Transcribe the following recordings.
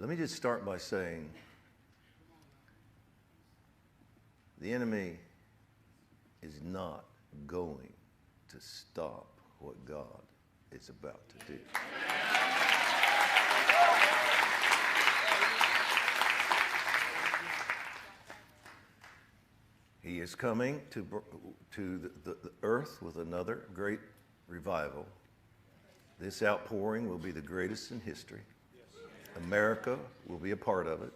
Let me just start by saying the enemy is not going to stop what God is about to do. He is coming to the earth with another great revival. This outpouring will be the greatest in history. America will be a part of it.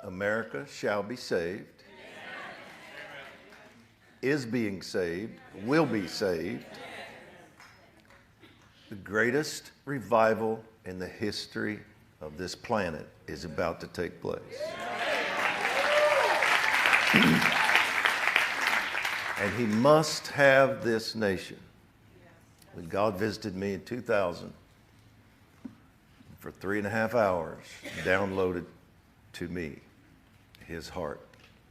America shall be saved, is being saved, will be saved. The greatest revival in the history of this planet is about to take place. And he must have this nation. When God visited me in 2000, for 3.5 hours, downloaded to me his heart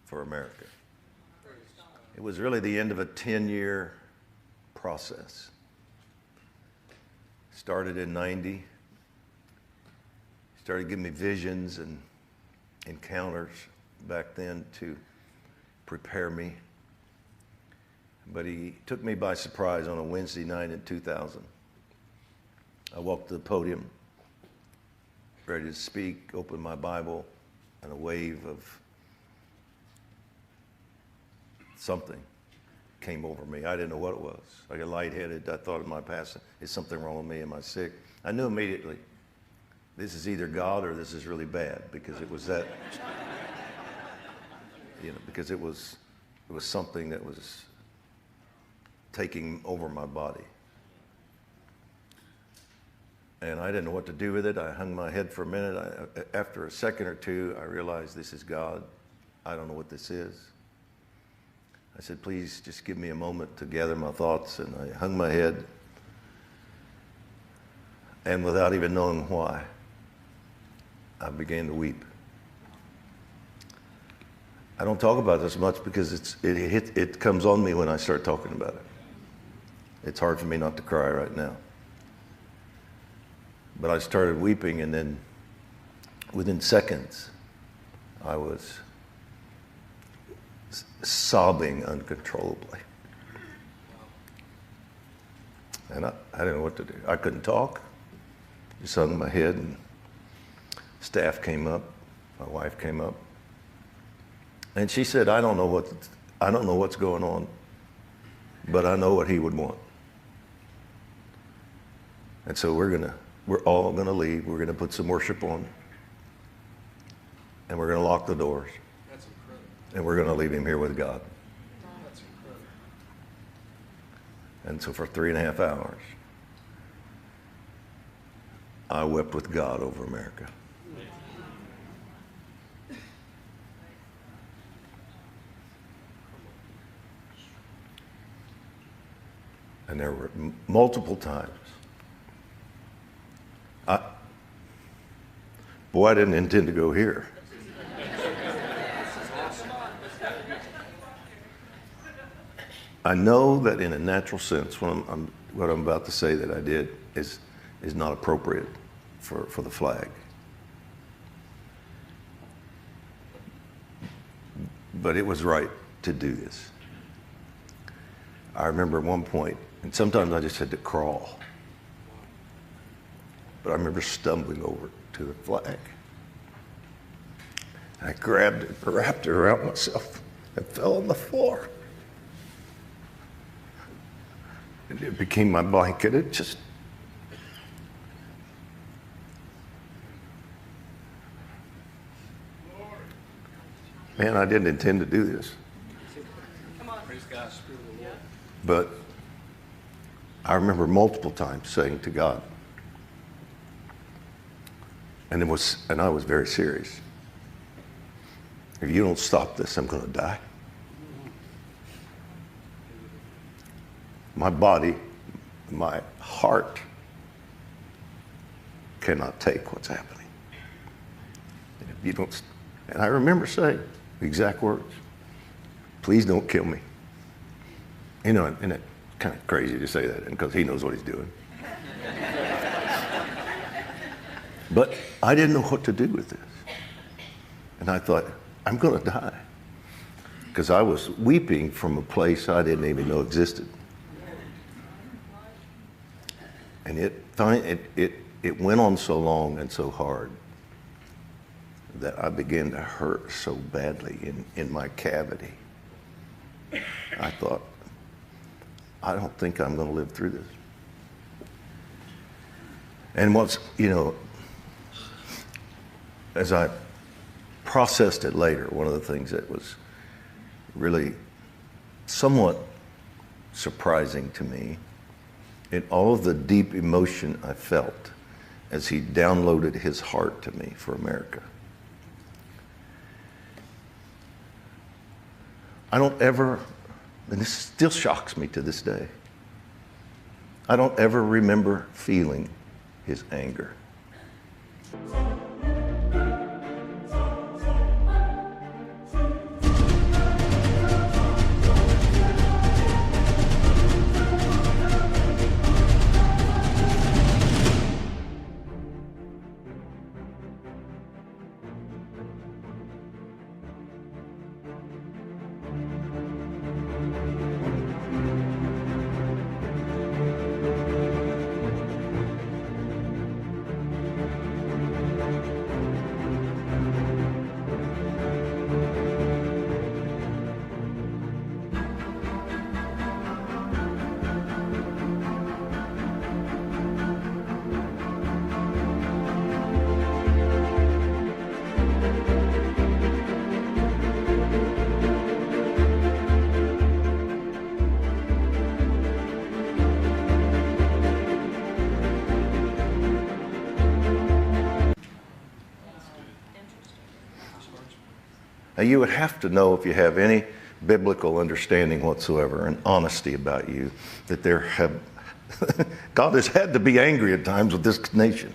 for America. It was really the end of a 10-year process. Started in 90. Started giving me visions and encounters back then to prepare me. But he took me by surprise on a Wednesday night in 2000. I walked to the podium, ready to speak, opened my Bible, and a wave of something came over me. I didn't know what it was. I got lightheaded. I thought of my past. Is something wrong with me? Am I sick? I knew immediately, this is either God or this is really bad, because it was that, because it was something that was taking over my body. And I didn't know what to do with it. I hung my head for a minute. After a second or two, I realized this is God. I don't know what this is. I said, please just give me a moment to gather my thoughts. And I hung my head. And without even knowing why, I began to weep. I don't talk about this much because it comes on me when I start talking about it. It's hard for me not to cry right now. But I started weeping, and then within seconds, I was sobbing uncontrollably. And I didn't know what to do. I couldn't talk. Just hung my head, and staff came up. My wife came up. And she said, I don't know what's going on, but I know what he would want. And so we're all gonna leave. We're gonna put some worship on, and we're gonna lock the doors. That's incredible. And we're gonna leave him here with God. That's incredible. And so for 3.5 hours, I wept with God over America. And there were multiple times. I didn't intend to go here. I know that in a natural sense, what I'm about to say that I did is not appropriate for the flag. But it was right to do this. I remember at one point, and sometimes I just had to crawl, but I remember stumbling over to the flag. I grabbed it, wrapped it around myself, and fell on the floor. And it became my blanket. It just... Man, I didn't intend to do this. Come on. Praise God, Spirit of the Lord. But I remember multiple times saying to God, and I was very serious. If you don't stop this, I'm going to die. My body, my heart cannot take what's happening. And if you don't, and I remember saying the exact words, please don't kill me. And it's kind of crazy to say that because he knows what he's doing. But I didn't know what to do with this. And I thought, I'm going to die. Because I was weeping from a place I didn't even know existed. And it went on so long and so hard that I began to hurt so badly in my cavity. I thought, I don't think I'm going to live through this. And once, as I processed it later, one of the things that was really somewhat surprising to me, in all of the deep emotion I felt as he downloaded his heart to me for America. I don't ever, and this still shocks me to this day, I don't ever remember feeling his anger. Now, you would have to know, if you have any biblical understanding whatsoever and honesty about you, that God has had to be angry at times with this nation.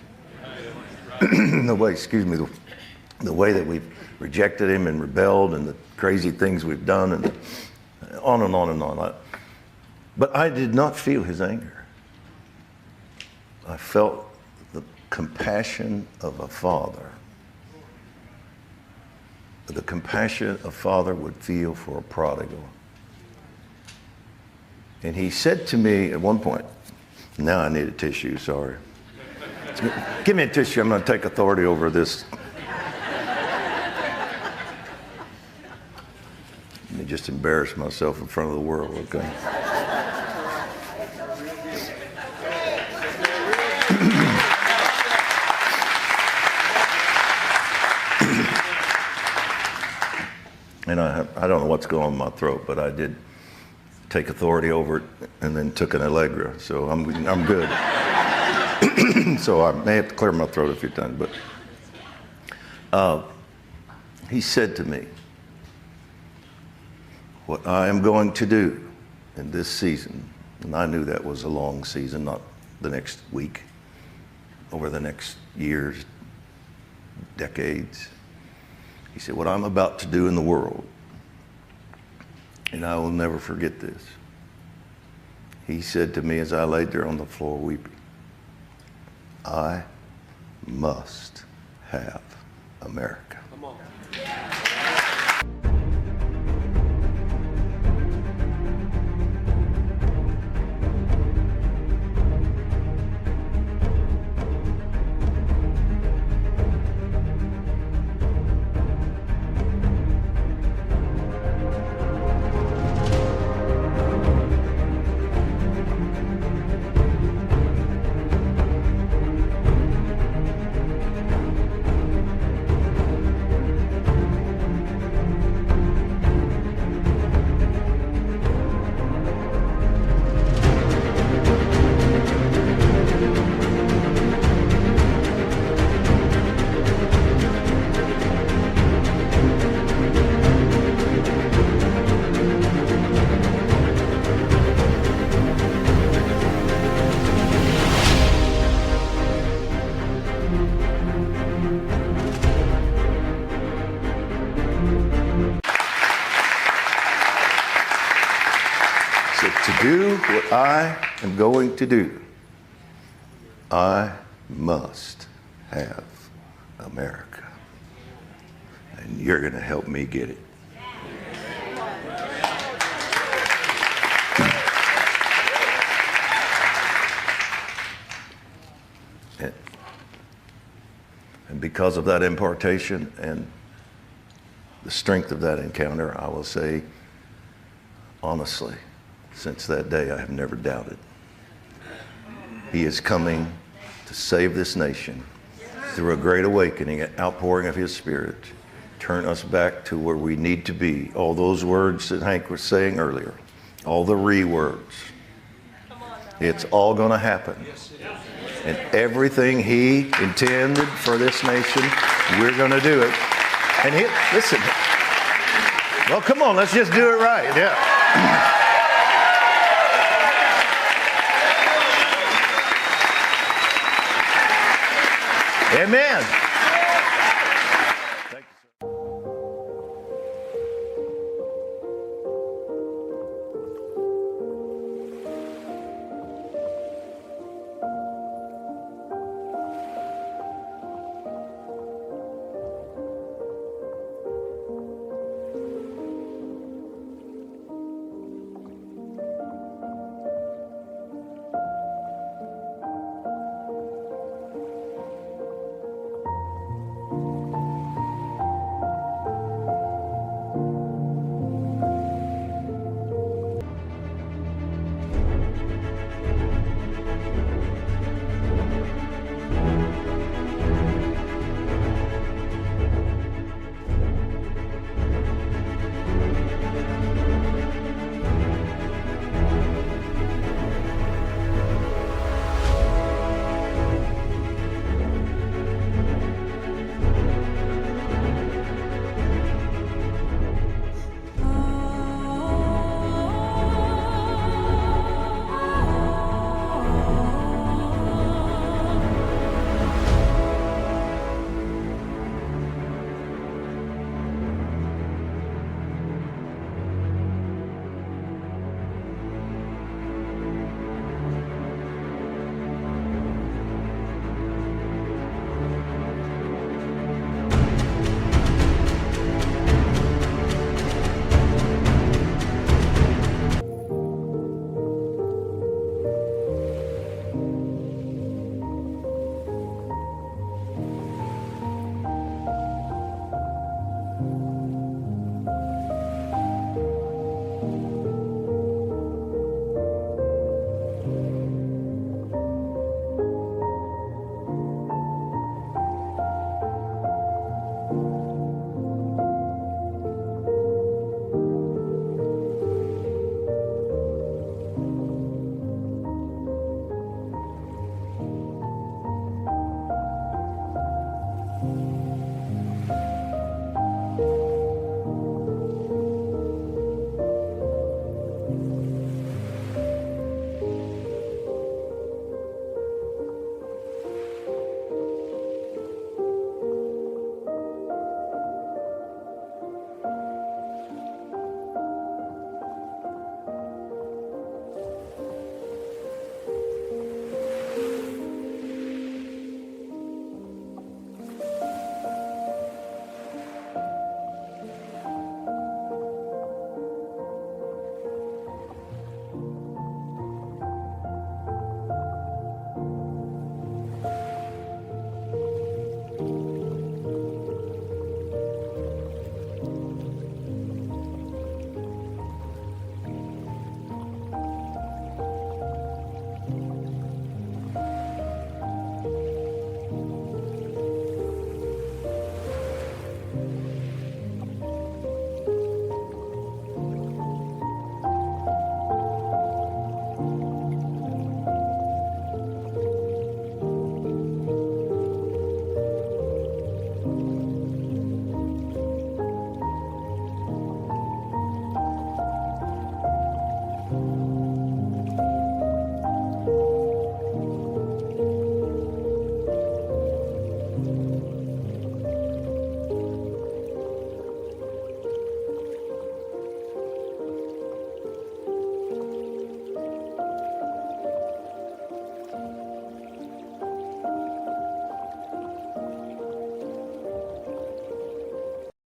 The way that we've rejected him and rebelled and the crazy things we've done and on and on and on. But I did not feel his anger. I felt the compassion of a father. The compassion a father would feel for a prodigal. And he said to me at one point, now I need a tissue, sorry. Give me a tissue, I'm going to take authority over this. Let me just embarrass myself in front of the world, okay? And I don't know what's going on in my throat, but I did take authority over it and then took an Allegra, so I'm good. So I may have to clear my throat a few times, but he said to me, what I am going to do in this season, and I knew that was a long season, not the next week, over the next years, decades. He said, what I'm about to do in the world, and I will never forget this. He said to me as I laid there on the floor weeping, I must have America. Come on. To do what I am going to do, I must have America. And you're going to help me get it. And because of that impartation and the strength of that encounter, I will say, honestly, since that day, I have never doubted. He is coming to save this nation through a great awakening, an outpouring of His Spirit, turn us back to where we need to be. All those words that Hank was saying earlier, all the words, it's all going to happen. And everything He intended for this nation, we're going to do it. And listen, well, come on, let's just do it right. Yeah. Amen.